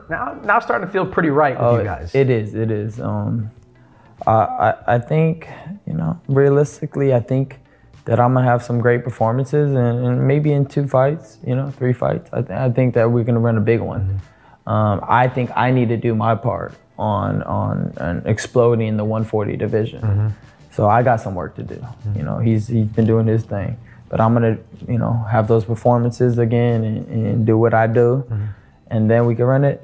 Now starting to feel pretty right with you guys. It is. I think, realistically, I think that I'm gonna have some great performances and maybe in 2 fights, 3 fights. I think that we're gonna run a big one. I think I need to do my part on exploding the 140 division. So I got some work to do. He's been doing his thing, but I'm gonna have those performances again and do what I do, and then we can run it.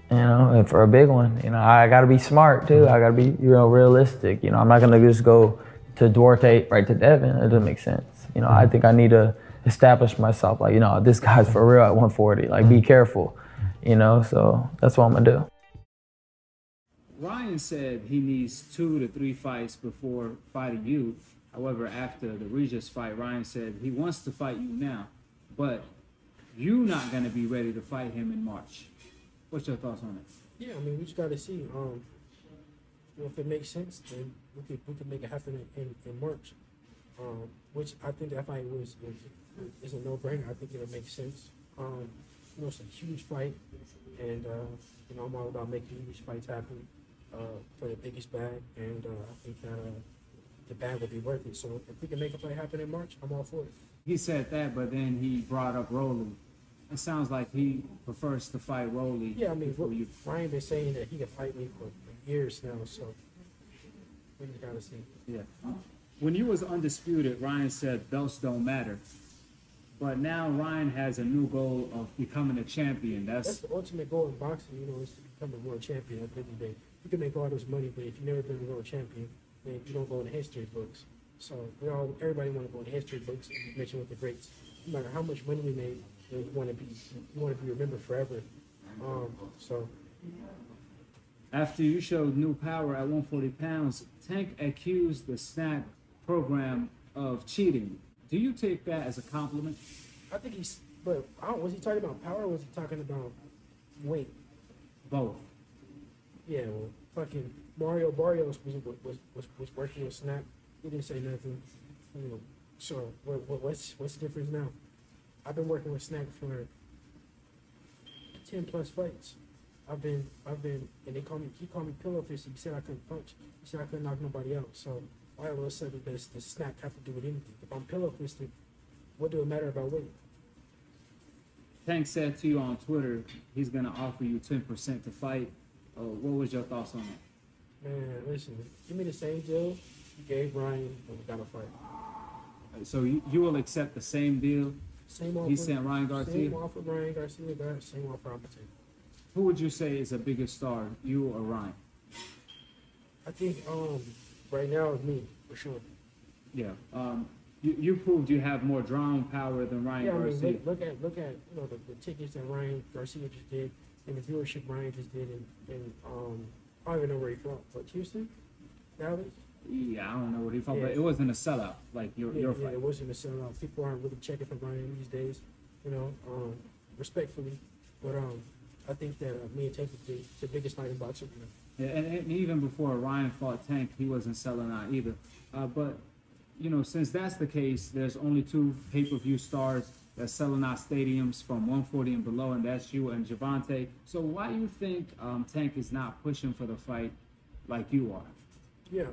And for a big one, I got to be smart too. I got to be, realistic. I'm not gonna just go to Duarte right to Devin. It doesn't make sense. I think I need to establish myself. Like, this guy's for real at 140. Like, be careful. So that's what I'm gonna do. Ryan said he needs 2 to 3 fights before fighting you. However, after the Reassures fight, Ryan said he wants to fight you now, but you're not gonna be ready to fight him in March. What's your thoughts on it? Yeah, we just got to see. If it makes sense, then we could make it happen in March. Which I think that fight is a no-brainer. I think it'll make sense. It's a huge fight, and I'm all about making huge fights happen for the biggest bag, and I think that the bag will be worth it. So if we can make a fight happen in March, I'm all for it. He said that, but then he brought up Rolly. It sounds like he prefers to fight Rolly. Yeah, Ryan been saying that he can fight me for years now, so we just gotta see. Yeah. When you was undisputed, Ryan said belts don't matter. But now Ryan has a new goal of becoming a champion. That's the ultimate goal in boxing, is to become a world champion at the end of the day. You can make all this money, but if you've never been a world champion, then you don't go in the history books. So everybody want to go in the history books and be mentioned with the greats. No matter how much money we made, you want to be remembered forever. So after you showed new power at 140 pounds, Tank accused the snack program of cheating. Do you take that as a compliment? I think was he talking about power or was he talking about weight? Both. Yeah, well, fucking Mario Barrios was working with Snap. He didn't say nothing. So what's the difference now? I've been working with Snack for 10 plus fights. I've been, and he called me pillow fisted. He said I couldn't punch. He said I couldn't knock nobody out. So why all of a sudden does the Snack have to do with anything? If I'm pillow fisted, what do it matter about weight? Tank said to you on Twitter he's gonna offer you 10% to fight. What was your thoughts on that? Man, listen, give me the same deal you gave Ryan when we got a fight. So you will accept the same deal? Same offer. He sent Ryan Garcia? Same offer Ryan Garcia got, same offer I'm gonna take. Who would you say is a bigger star, you or Ryan? I think right now it's me, for sure. Yeah. You proved you have more drawing power than Ryan Garcia. Yeah, look at the tickets that Ryan Garcia just did and the viewership Ryan just did and I don't even know where he fought. What, Houston? Dallas? Yeah, I don't know what he fought, but it wasn't a sellout like your fight. Yeah, it wasn't a sellout. People aren't really checking for Ryan these days, respectfully. But I think that me and Tank is the biggest fight in boxing right now. Yeah, and even before Ryan fought Tank, he wasn't selling out either. But since that's the case, there's only 2 pay-per-view stars that's selling out stadiums from 140 and below, and that's you and Javante. So why do you think Tank is not pushing for the fight like you are? Yeah,